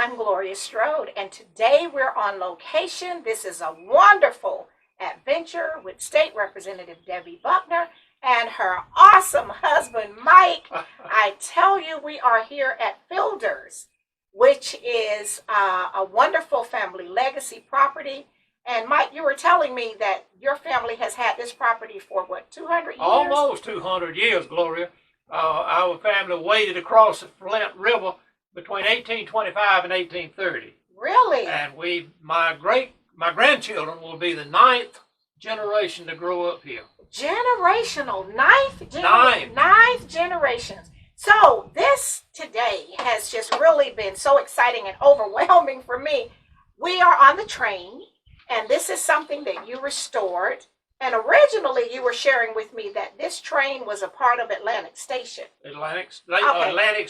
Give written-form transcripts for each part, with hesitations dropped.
I'm Gloria Strode, and today we're on location. This is a wonderful adventure with State Representative Debbie Buckner and her awesome husband, Mike. I tell you, we are here at Fielder's, which is a wonderful family legacy property. And Mike, you were telling me that your family has had this property for what, 200 years? Almost 200 years, Gloria. Our family waded across the Flint River between 1825 and 1830. Really? And my grandchildren will be the 9th generation to grow up here. Generational, ninth generations. So this today has just really been so exciting and overwhelming for me. We are on the train, and this is something that you restored. And originally you were sharing with me that this train was a part of Atlantic Station. Atlantic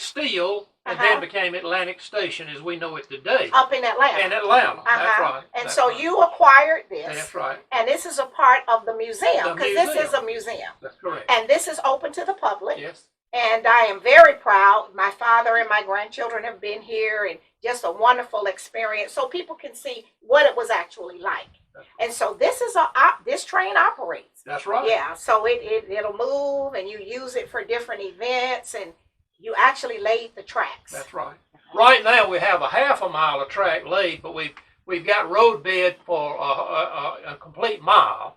Steel, and then became Atlantic Station as we know it today. Up in Atlanta. In Atlanta, that's right. And so you acquired this. That's right. And this is a part of the museum, because this is a museum. That's correct. And this is open to the public. Yes. And I am very proud. My father and my grandchildren have been here, and just a wonderful experience so people can see what it was actually like. And so this train operates. That's right. Yeah, so it'll move, and you use it for different events, and you actually laid the tracks. That's right. Right now we have a half a mile of track laid, but we've got road bed for a complete mile.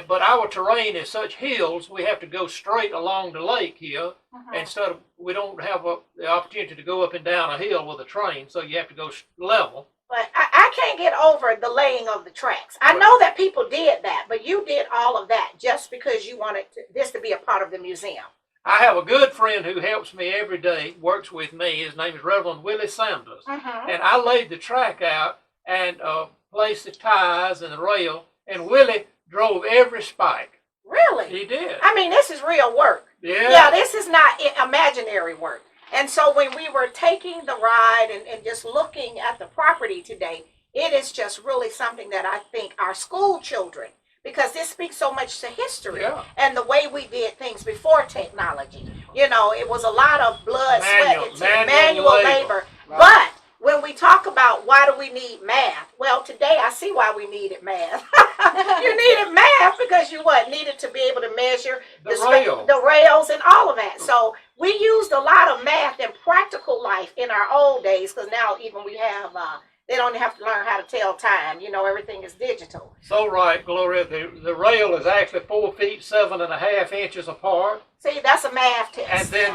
But our terrain is such hills, we have to go straight along the lake here. Instead of, we don't have the opportunity to go up and down a hill with a train, so you have to go level. But I can't get over the laying of the tracks. I know that people did that, but you did all of that just because you wanted this to be a part of the museum. I have a good friend who helps me every day, works with me. His name is Reverend Willie Sanders. And I laid the track out and placed the ties and the rail, and Willie drove every spike. Really? He did. I mean, this is real work. Yeah. Yeah, this is not imaginary work. And so when we were taking the ride and just looking at the property today, it is just really something that I think our school children, because this speaks so much to history and the way we did things before technology. You know, it was a lot of blood, sweat, and manual labor. Right. But when we talk about why do we need math, well, today I see why we needed math. You needed math because you needed to be able to measure the rails and all of that. So we used a lot of math in practical life in our old days, because now even we have, they don't have to learn how to tell time. You know, everything is digital. So right, Gloria, the rail is actually 4 feet 7.5 inches apart. See, that's a math test. And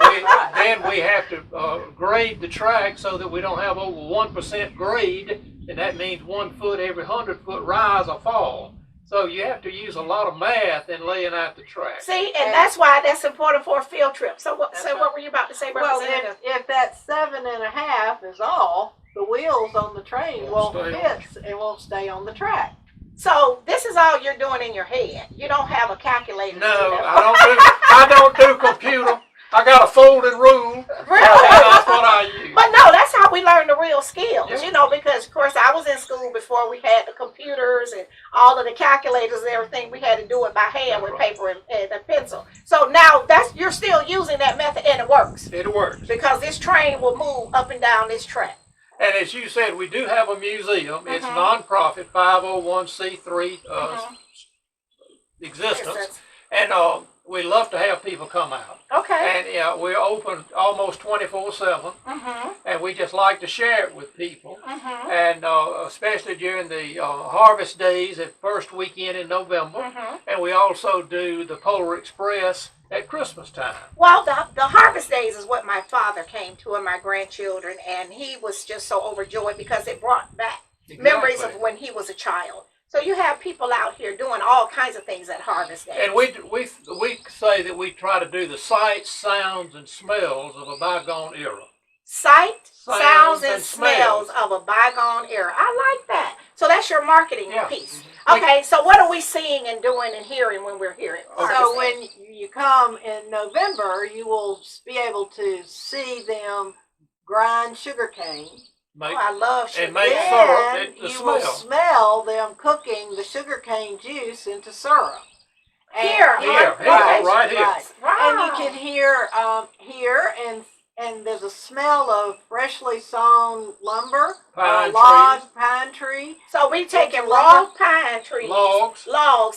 then we have to grade the track so that we don't have over 1% grade, and that means 1 foot every 100-foot rise or fall. So you have to use a lot of math in laying out the track. See, and that's why that's important for a field trip. So what were you about to say, Representative? Well, if that 7.5 is all, the wheels on the train won't fit and won't stay on the track. So this is all you're doing in your head. You don't have a calculator. No, I don't do computer. I got a folded rule. Really? That's what I use. But no, that's how we learn the real skills. Yeah. You know, because of course I was in school before we had the computers and all of the calculators and everything. We had to do it by hand with paper and a pencil. So now you're still using that method, and it works. It works. Because this train will move up and down this track. And as you said, we do have a museum. It's non-profit, 501c3 existence. And we love to have people come out. Okay. And we're open almost 24/7. And we just like to share it with people. And especially during the harvest days at first weekend in November. And we also do the Polar Express at Christmas time. Well, the harvest days is what my father came to, and my grandchildren, and he was just so overjoyed because it brought back memories of when he was a child. So you have people out here doing all kinds of things at harvest days. And we say that we try to do the sights, sounds, and smells of a bygone era. Sight, sounds, and smells of a bygone era. I like that. So that's your marketing piece. Okay, so what are we seeing and doing and hearing when we're here at Harvest So Day? when you come in November, you will be able to see them grind sugar cane. I love sugar. And make cane. syrup. And you will smell them cooking the sugar cane juice into syrup. Here, right here. And you can hear here and and there's a smell of freshly sawn lumber, Pine log, trees. pine tree, So we taking Into raw lumber. pine trees, Logs.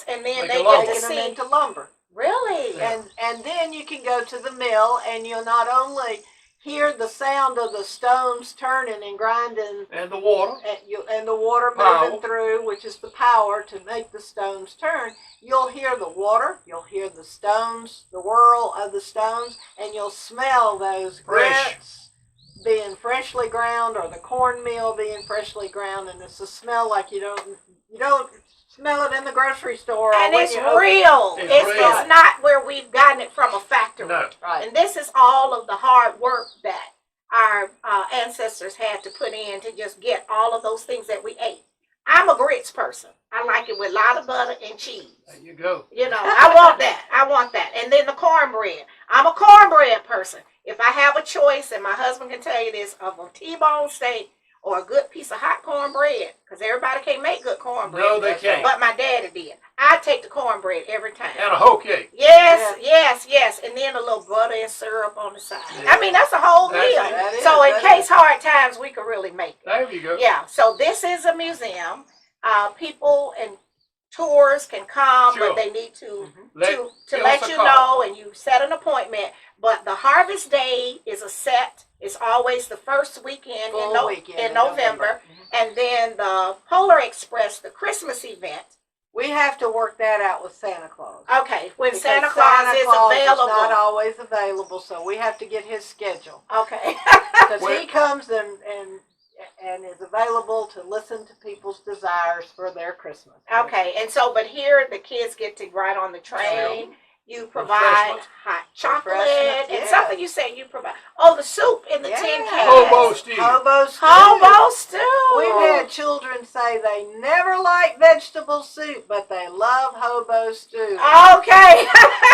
and then Make they a get log. to making them see. into lumber. Really? Yeah. And then you can go to the mill, and you'll not only hear the sound of the stones turning and grinding, And the water. and the water Power. moving through, which is the power to make the stones turn. You'll hear the water, you'll hear the stones, the whirl of the stones, and you'll smell those Fresh. grits being freshly ground, or the cornmeal being freshly ground, and it's a smell like you don't smell it in the grocery store. And or when it's you open- real. It's It's real. not where we've gotten it from a factory. No. Right. And this is all of the hard work that our ancestors had to put in to just get all of those things that we ate. I'm a grits person. I like it with a lot of butter and cheese. There you go. You know, I want that. I want that. And then the cornbread. I'm a cornbread person. If I have a choice, and my husband can tell you this, of a T-bone steak or a good piece of hot cornbread, because everybody can't make good cornbread. No, they can't. But my daddy did. I take the cornbread every time. And a hoe cake. Yes. And then a little butter and syrup on the side. Yeah. I mean, that's a whole That's meal. it. That is- So in that case is. hard times, we could really make it. There you go. Yeah, so this is a museum. People and tours can come, Sure. but they need to Let- to give let us a you call. know, and you set an appointment. But the Harvest Day is a set. It's always the first weekend Full weekend in in November. And then the Polar Express, the Christmas event. We have to work that out with Santa Claus. Okay, when Because Santa Claus is available. not always available, so we have to get his schedule. Okay. Because Well- he comes and is available to listen to people's desires for their Christmas. Okay, and so, but here the kids get to ride on the train. You provide Refreshments. hot chocolate Refreshments, and yeah. something you said you provide. Oh, the soup in the tin Yeah. can. Hobo stew. Hobo stew. Hobo stew. We've had children say they never like vegetable soup, but they love hobo stew. Okay,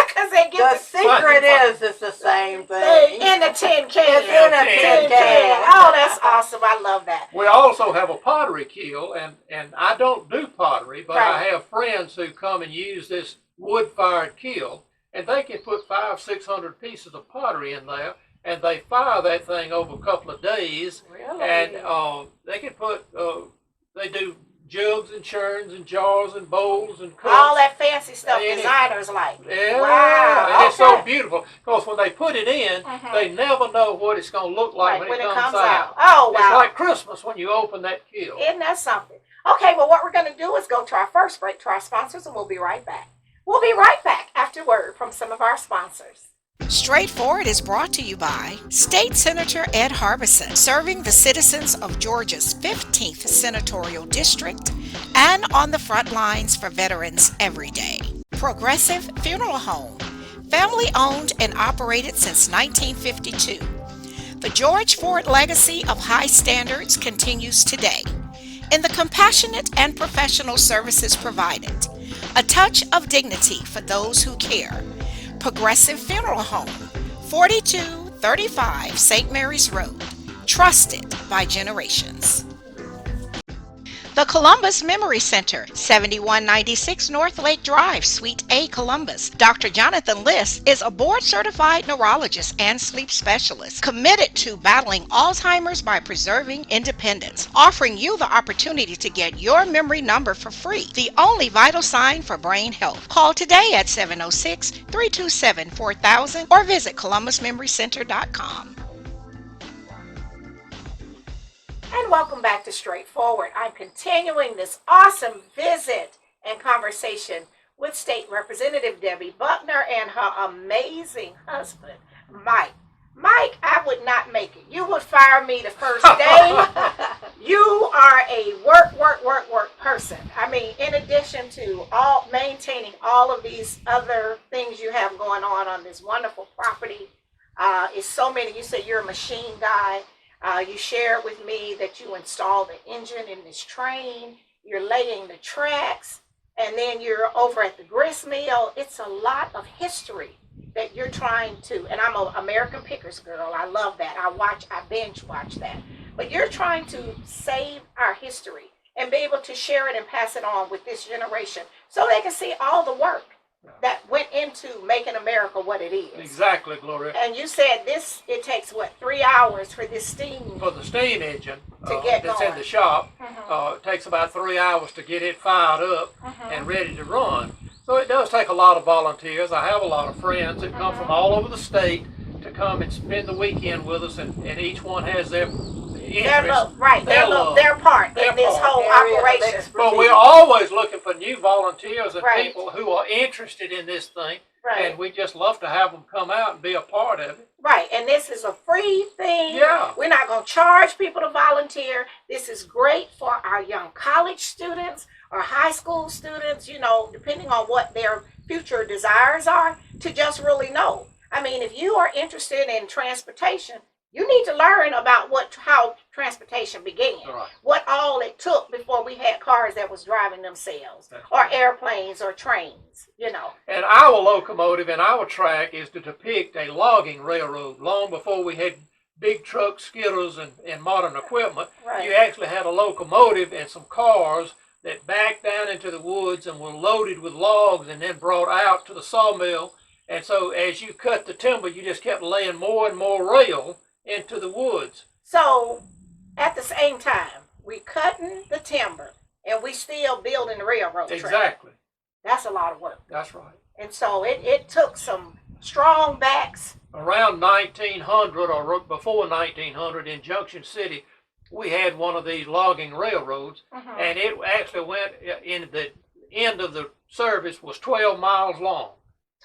because they The get secret is it's the same thing. in the tin can. It's in a tin can. Oh, that's awesome. I love that. We also have a pottery kiln, and I don't do pottery, but I Right. have friends who come and use this wood-fired kiln, and they can put 500-600 pieces of pottery in there, and they fire that thing over a couple of days, Really? and they can put, they do jugs and churns and jars and bowls and cups. All that fancy stuff And it- designers like. Yeah, Wow, and it's so okay. beautiful, because when they put it in, Mhm. they never know what it's going to look like Right, when it comes out. Oh, wow. It's like Christmas when you open that kiln. Isn't that something? Okay, well, what we're going to do is go to our first break to our sponsors, and we'll be right back. We'll be right back after word from some of our sponsors. Straightforward is brought to you by State Senator Ed Harbison, serving the citizens of Georgia's 15th Senatorial District and on the front lines for veterans every day. Progressive Funeral Home, family owned and operated since 1952. The George Ford legacy of high standards continues today in the compassionate and professional services provided. A touch of dignity for those who care. Progressive Funeral Home, 4235 St. Mary's Road. Trusted by generations. The Columbus Memory Center, 7196 North Lake Drive, Suite A, Columbus. Dr. Jonathan Liss is a board-certified neurologist and sleep specialist committed to battling Alzheimer's by preserving independence, offering you the opportunity to get your memory number for free, the only vital sign for brain health. Call today at 706-327-4000 or visit columbusmemorycenter.com. And welcome back to Straightforward. I'm continuing this awesome visit and conversation with State Representative Debbie Buckner and her amazing husband, Mike. Mike, I would not make it. You would fire me the first day. You are a work person. I mean, in addition to all maintaining all of these other things you have going on this wonderful property, it's so many. You say you're a machine guy. You shared with me that you installed the engine in this train, you're laying the tracks, and then you're over at the grist mill. It's a lot of history that you're trying to, and I'm an American Pickers girl. I love that. I binge watch that. But you're trying to save our history and be able to share it and pass it on with this generation so they can see all the work that went into making America what it is. Exactly, Gloria. And you said it takes, what, 3 hours for this steam? For the steam engine To get that's going. in the shop, it takes about 3 hours to get it fired up and ready to run. So it does take a lot of volunteers. I have a lot of friends that come from all over the state to come and spend the weekend with us, and each one has their interest. Their part in this whole operation. But we're always looking for new volunteers and Right. people who are interested in this thing, Right. and we just love to have them come out and be a part of it. Right, and this is a free thing. Yeah. We're not going to charge people to volunteer. This is great for our young college students or high school students, you know, depending on what their future desires are, to just really know. I mean, if you are interested in transportation, you need to learn about how transportation began. Right. What all it took before we had cars that was driving themselves, or airplanes or trains, you know. And our locomotive and our track is to depict a logging railroad. Long before we had big trucks, skidders, and modern equipment, Right. you actually had a locomotive and some cars that backed down into the woods and were loaded with logs and then brought out to the sawmill. And so as you cut the timber, you just kept laying more and more rail into the woods. So at the same time, we cutting the timber and we still building the railroad track. Exactly. That's a lot of work. That's right. And so it took some strong backs. Around 1900 or before 1900 in Junction City, we had one of these logging railroads, and it actually went in the end of the service was 12 miles long.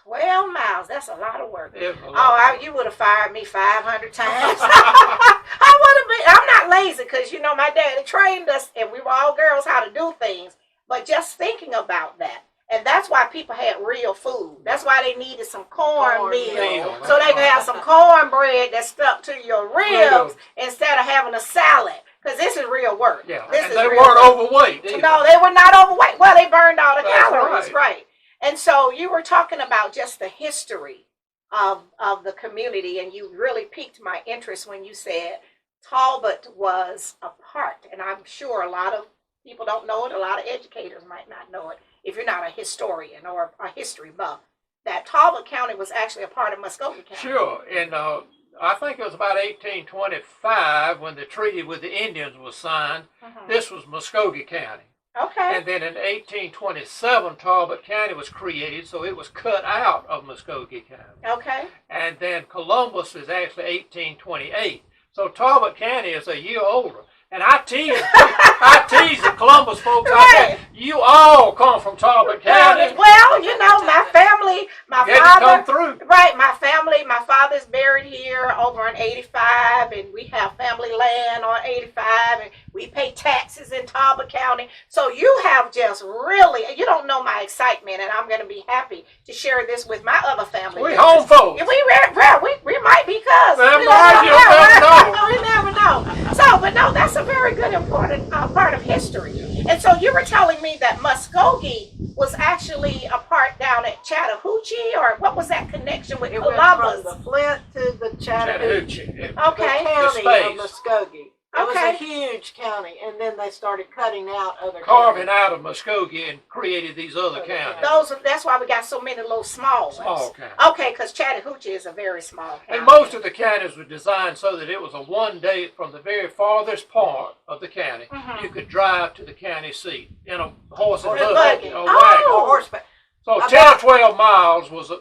12 miles, that's a lot of work. It was a lot. You would have fired me 500 times. I would have been, I'm not lazy because, you know, my daddy trained us and we were all girls how to do things. But just thinking about that, and that's why people had real food. That's why they needed some cornmeal, so they could have some cornbread that stuck to your ribs instead of having a salad. Because this is real work. Yeah, this and is they real weren't work. overweight either. No, they were not overweight. Well, they burned all the That's calories, right. right. And so you were talking about just the history of the community, and you really piqued my interest when you said Talbot was a part. And I'm sure a lot of people don't know it. A lot of educators might not know it if you're not a historian or a history buff. That Talbot County was actually a part of Muskogee County. Sure, and I think it was about 1825 when the treaty with the Indians was signed. This was Muskogee County. Okay. And then in 1827, Talbot County was created, so it was cut out of Muskogee County. Okay. And then Columbus is actually 1828. So Talbot County is a year older. And I tease the Columbus folks out there, you all come from Talbot County. Well, you know, my family, my You had to father, come through. right, my family, my father's buried here over on 85, and we have family land on 85, and we pay taxes in Talbot County. So you have just really, you don't know my excitement, and I'm going to be happy to share this with my other family. We home folks. We might be cousins. Never We don't know. We never know. So, but no, that's a very good, important part of history. And so you were telling me that Muskogee was actually a part down at Chattahoochee, or what was that connection with It went Columbus? from the Flint to the Chattahoochee. Chattahoochee. Okay. The county of Muskogee. It was Okay. a huge county, and then they started cutting out other Carving counties. out of Muskogee and created these other counties. That's why we got so many little small ones. Small counties. Okay, because Chattahoochee is a very small county. And most of the counties were designed so that it was a one day from the very farthest part of the county. You could drive to the county seat in a horse and buggy or wagon. Oh. Or horseback. So 10 or 12 miles was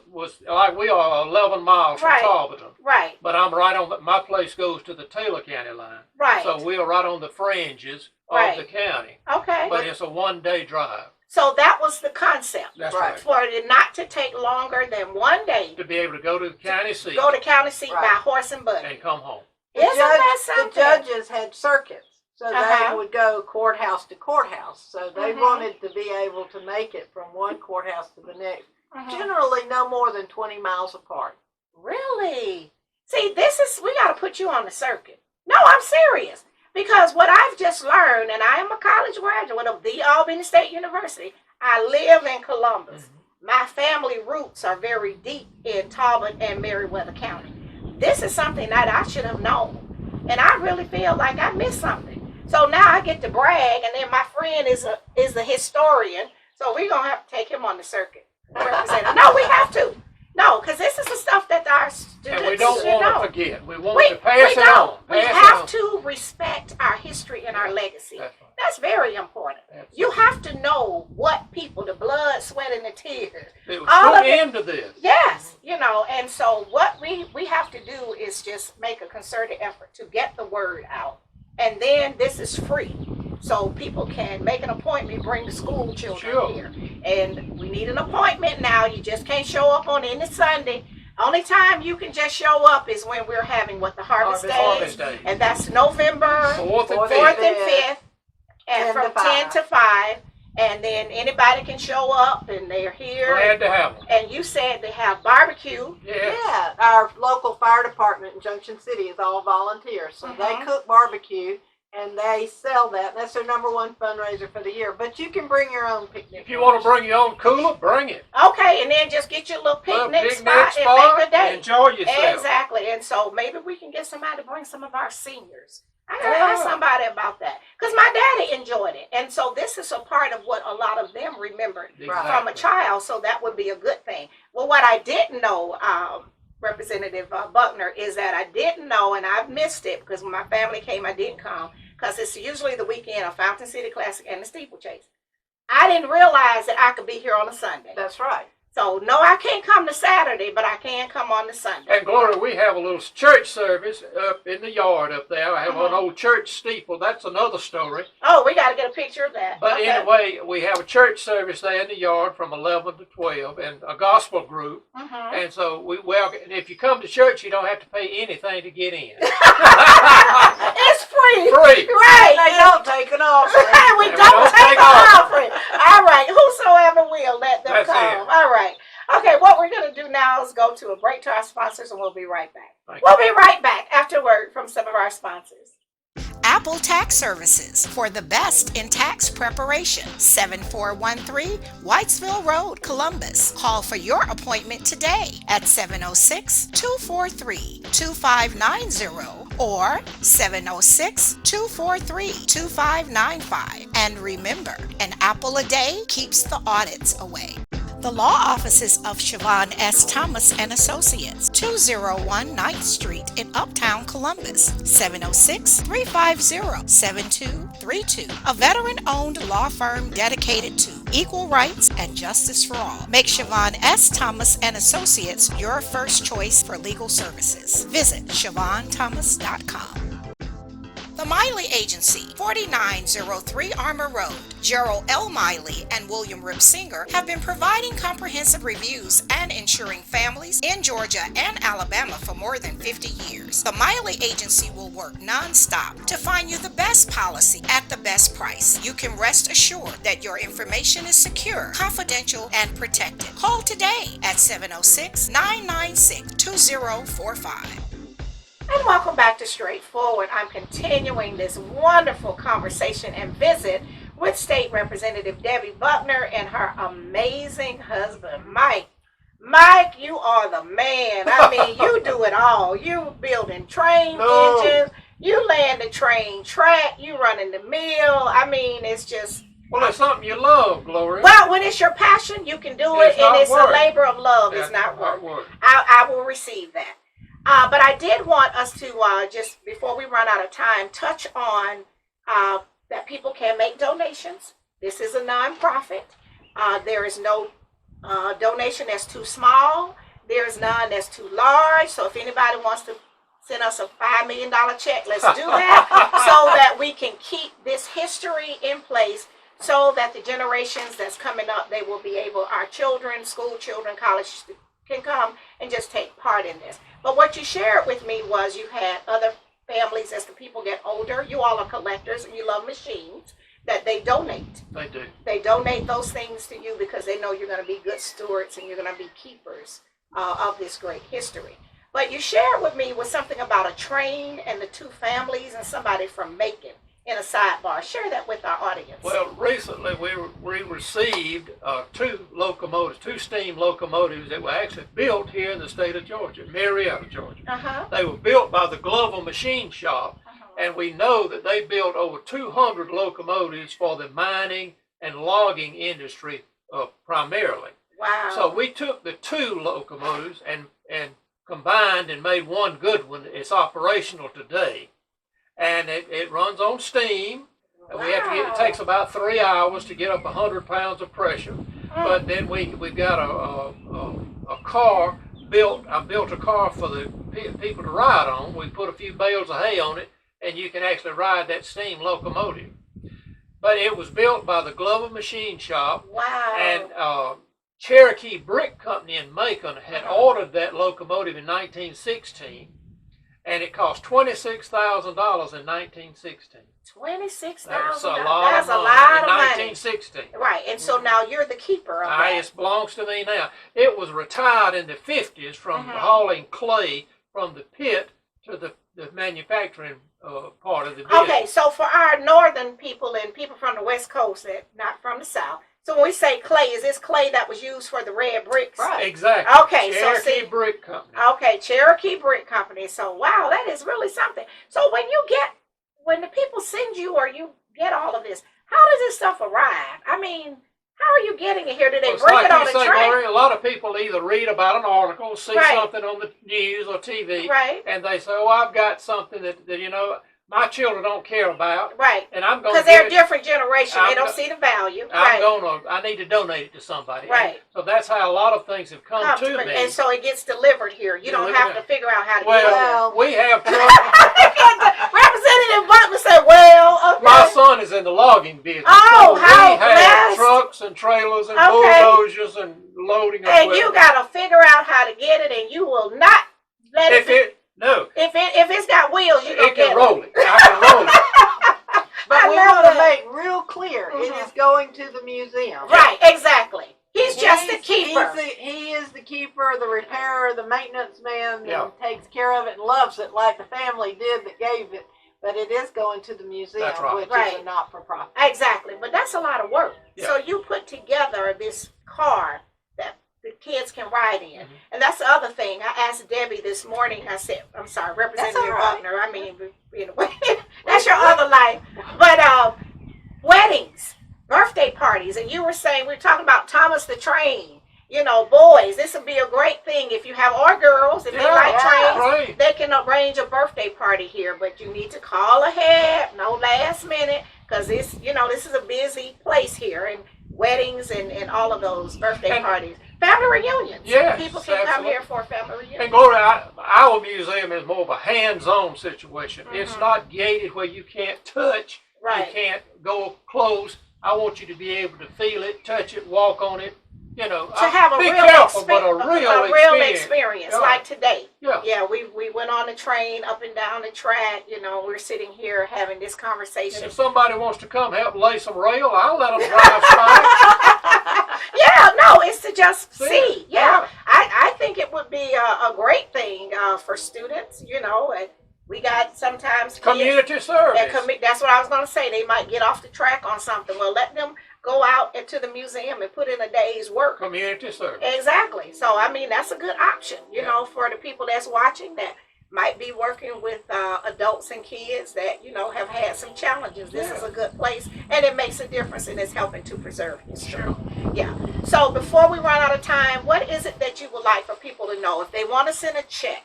like we are 11 miles from Right. Talbotton. Right, But I'm right on my place goes to the Taylor County line. right. So we are right on the fringes Right. of the county. Okay. But it's a one day drive. So that was the concept. That's Right. right. For it not to take longer than one day To be able to go to the county seat go to county seat Right. by horse and buggy. and come home. Isn't that The something? judges had circuits, so Uh-huh. they would go courthouse to courthouse. So they Mhm. wanted to be able to make it from one courthouse to the next. Mhm. Generally, no more than 20 miles apart. Really? See, we got to put you on the circuit. No, I'm serious. Because what I've just learned, and I am a college graduate of the Albany State University, I live in Columbus. My family roots are very deep in Talbot and Meriwether County. This is something that I should have known. And I really feel like I missed something. So now I get to brag, and then my friend is a historian, so we're going to have to take him on the circuit. Representative. No, we have to. No, because this is the stuff that our students And we don't should want know. to forget. We want We, to pass we it don't. on. We Pass it have on. to respect our history and our legacy. That's right. That's very important. Absolutely. You have to know what people, the blood, sweat, and the tears. It was all put of it- into this. Yes, and so what we have to do is just make a concerted effort to get the word out. And then this is free. So people can make an appointment, bring the school children Sure. here. And we need an appointment now. You just can't show up on any Sunday. Only time you can just show up is when we're having the Harvest Harvest Days. Day. And that's November 4th and 4th 4th 5th. and 5th. And 10 from to 5. 10 to 5. And then anybody can show up and they're here. Glad to have them. And you said they have barbecue. Yeah. Yeah, our local fire department in Junction City is all volunteers. So they Mhm. cook barbecue and they sell that. That's their #1 fundraiser for the year. But you can bring your own picnic. If you want to bring your own cooler, bring it. Okay, and then just get your little picnic, Picnic spot and make a day. Enjoy yourself. Exactly. And so maybe we can get somebody to bring some of our seniors. I gotta ask somebody about that. Because my daddy enjoyed it. And so this is a part of what a lot of them remembered from a child. So that would be a good thing. Well, what I didn't know, Representative Buckner, is that I didn't know, and I've missed it because when my family came, I didn't come, because it's usually the weekend of Fountain City Classic and the Steeplechase. I didn't realize that I could be here on a Sunday. That's right. So, no, I can't come to Saturday, but I can come on the Sunday. And Gloria, we have a little church service up in the yard up there. I have an old church steeple. That's another story. Oh, we got to get a picture of that. But Okay. anyway, we have a church service there in the yard from 11 to 12 and a gospel group. Mhm. And so we welcome. And if you come to church, you don't have to pay anything to get in. It's free. Free. Right. They don't take it off. Right, we And don't take an off. offering. All right, whosoever will, let them That's come. it. All right. Okay, what we're going to do now is go to a break to our sponsors, and we'll be right back. Thank We'll be right back after word from some of our sponsors. Apple Tax Services for the best in tax preparation. 7413 Whitesville Road, Columbus. Call for your appointment today at 706-243-2590 or 706-243-2595. And remember, an apple a day keeps the audits away. The law offices of Siobhan S. Thomas and Associates, 201 9th Street in Uptown Columbus, 706-350-7232. A veteran-owned law firm dedicated to equal rights and justice for all. Make Siobhan S. Thomas and Associates your first choice for legal services. Visit SiobhanThomas.com. The Miley Agency, 4903 Armour Road. Gerald L. Miley and William Ripsinger have been providing comprehensive reviews and insuring families in Georgia and Alabama for more than 50 years. The Miley Agency will work non-stop to find you the best policy at the best price. You can rest assured that your information is secure, confidential, and protected. Call today at 706-996-2045. And welcome back to Straightforward. I'm continuing this wonderful conversation and visit with State Representative Debbie Buckner and her amazing husband, Mike. Mike, you are the man. I mean, you do it all. You building train engines, you laying the train track, you running the mill. I mean, it's just... Well, it's something you love, Gloria. Well, when it's your passion, you can do it, It's not and it's work. a labor of love. It's not work. I will receive that. But I did want us to, just before we run out of time, touch on that people can make donations. This is a nonprofit. There is no donation that's too small. There is none that's too large. So if anybody wants to send us a $5 million check, let's do that so that we can keep this history in place so that the generations that's coming up, they will be able, our children, school children, college can come and just take part in this. But what you shared with me was you had other families as the people get older. You all are collectors and you love machines that they donate. They do. They donate those things to you because they know you're going to be good stewards and you're going to be keepers of this great history. But you shared with me was something about a train and the two families and somebody from Macon in a sidebar. Share that with our audience. Well, recently we received two steam locomotives that were actually built here in the state of Georgia, Marietta, Georgia. They were built by the Glover Machine Shop, and we know that they built over 200 locomotives for the mining and logging industry primarily. Wow. So we took the 2 locomotives and combined and made one good one. It's operational today, and it runs on steam. And we have to it takes about 3 hours to get up 100 pounds of pressure. But then we've got a car built. I built a car for the people to ride on. We put a few bales of hay on it, and you can actually ride that steam locomotive. But it was built by the Glover Machine Shop. Wow. And Cherokee Brick Company in Macon had ordered that locomotive in 1916, and it cost $26,000 in 1916. $26,000. That's a lot That's of a money lot in of money. 1916. Right, and so now you're the keeper of that. It belongs to me now. It was retired in the 50s from hauling clay from the pit to the manufacturing part of the business. Okay, so for our northern people and people from the West Coast, that not from the South, so when we say clay, is this clay that was used for the red bricks? Right. Exactly. Okay, Cherokee Brick Company. Okay, Cherokee Brick Company. So wow, that is really something. So when the people send you or you get all of this, how does this stuff arrive? I mean, how are you getting it here? Do they Well, bring it on you a say, train? Gloria, a lot of people either read about an article, see Right. something on the news or TV, Right. and they say, "Oh, I've got something that my children don't care about, Right. and I'm going Because to they're a different generation. They I'm don't go- see the value. I need to donate it to somebody." Right. And so that's how a lot of things have come to me. And so it gets delivered here. You don't have to figure out how to Well, get it. we have trucks. Representative Buckner said, well, okay. My son is in the logging business. Oh, so how we have blessed. trucks and trailers and Okay. bulldozers and loading And equipment. you got to figure out how to get it, and you will not let If if it's got wheels, you it get can roll it. I can roll it. But I we love want to that. make real clear, it Mhm. is going to the museum. Right, exactly. He's just the keeper. He is the keeper, the repairer, the maintenance man, Yeah. and takes care of it and loves it like the family did that gave it. But it is going to the museum, That's right. which Right. is a not-for-profit. Exactly, but that's a lot of work. Yeah. So you put together this car that the kids can ride in. Mhm. And that's the other thing. I asked Debbie this morning, I said, I'm sorry, Representative all right. Buckner, I mean, that's your other life. But weddings, birthday parties, and you were saying, we were talking about Thomas the Train. Boys, this would be a great thing if you have, or girls, if they like trains. Right. They can arrange a birthday party here, but you need to call ahead, no last minute, because this is a busy place here, and weddings and all of those birthday parties, family reunions. Yes, People can come absolutely. here for a family reunion. And Gloria, our museum is more of a hands-on situation. It's Mhm. not gated where you can't touch, Right. you can't go close. I want you to be able to feel it, touch it, walk on it. To have a be real careful, but a real experience, Yeah. like today. Yeah. Yeah, we went on the train up and down the track. We're sitting here having this And conversation. if somebody wants to come help lay some rail, I'll let them drive by. Yeah, no, it's to just See? see. Yeah, I think it would be a great thing for students. And we got sometimes kids Community service. that's what I was going to say. They might get off the track on something. Well, let them go out into the museum and put in a day's work. Community service. Exactly. So, I mean, that's a good option, for the people that's watching that might be working with adults and kids that, have had some challenges. This is a good place, and it makes a difference, and it's helping to preserve history. Sure. Yeah. So, before we run out of time, what is it that you would like for people to know? If they want to send a check,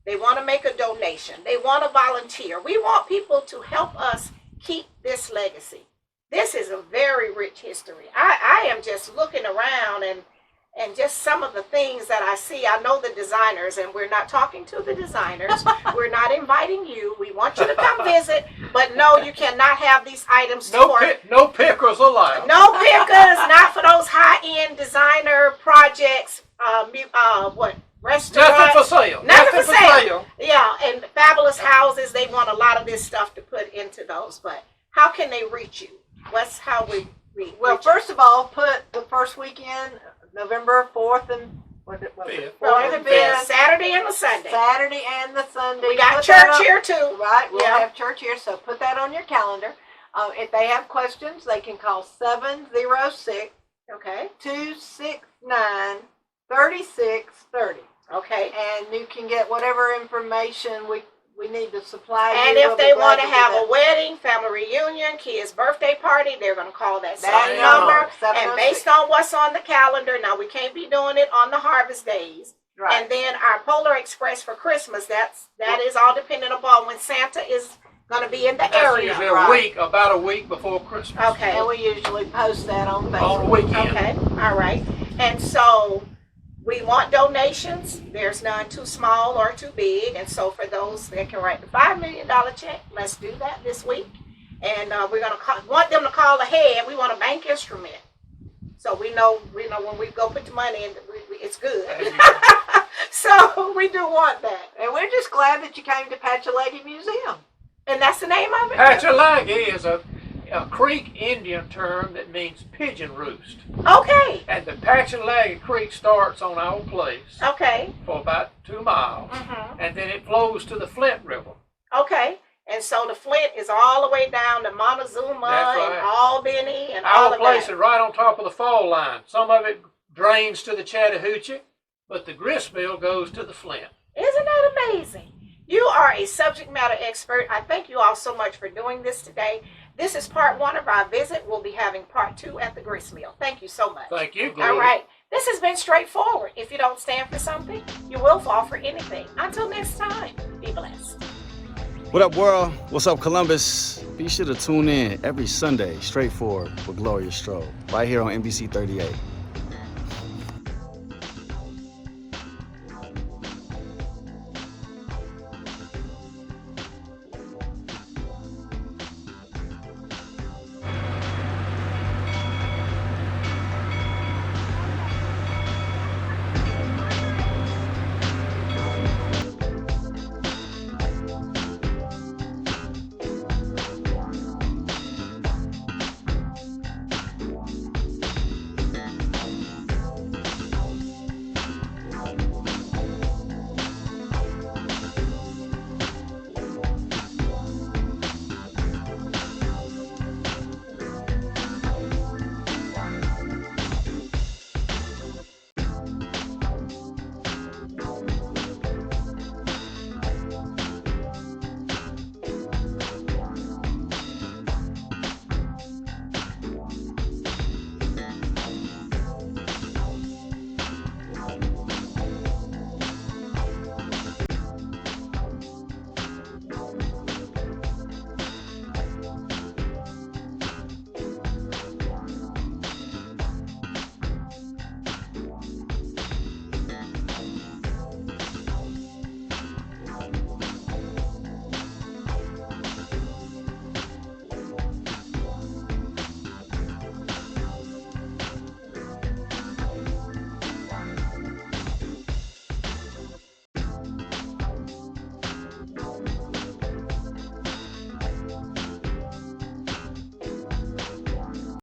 they want to make a donation, they want to volunteer, we want people to help us keep this legacy. This is a very rich history. I am just looking around and just some of the things that I see. I know the designers, and we're not talking to the designers. We're not inviting you. We want you to come visit, but no, you cannot have these items No pickers allowed. No pickers, not for those high-end designer projects. Restaurants. Nothing for sale. Nothing for sale. Yeah, and fabulous houses. They want a lot of this stuff to put into those. But how can they reach you? What's how we Well, reach you? first of all, put the first weekend, November 4th and what was it? Well, 4th it'll and be 5th, Saturday and the Sunday. Saturday and the Sunday. We got Put that church up- here too. Right, we'll Yeah. have church here, so put that on your calendar. If they have questions, they can call 706 Okay. 269 3630. Okay. And you can get whatever information. we need to supply And you. if We'll be they glad want to do have that. a wedding, family reunion, kids' birthday party, they're going to call that That same number, number. And 706. based on what's on the calendar, now we can't be doing it on the harvest days. Right. And then our Polar Express for Christmas, that is all dependent upon when Santa is going to be in the That's area. usually Right. about a week before Christmas. Okay. And we usually post that on On the Facebook. weekend. Okay. All right. And so we want donations. There's none too small or too big. And so for those that can write the $5 million check, let's do that this week. And we're going to want them to call ahead. We want a bank instrument. So we know when we go put the money in, it's good. So we do want that. And we're just glad that you came to Patchalaggy Museum. And that's the name of it? Patchalaggy is a Creek Indian term that means pigeon roost. Okay. And the Patchalaggy Creek starts on our place Okay. for about 2 miles, and then it flows to the Flint River. Okay. And so the Flint is all the way down to Montezuma That's right. and Albany and all Our of place that. is right on top of the fall line. Some of it drains to the Chattahoochee, but the gristmill goes to the Flint. Isn't that amazing? You are a subject matter expert. I thank you all so much for doing this today. This is part 1 of our visit. We'll be having part 2 at the gristmill. Thank you so much. Thank you, Gloria. All right. This has been straightforward. If you don't stand for something, you will fall for anything. Until next time, be blessed. What up, world? What's up, Columbus? Be sure to tune in every Sunday, straightforward, with Gloria Strode, right here on NBC 38.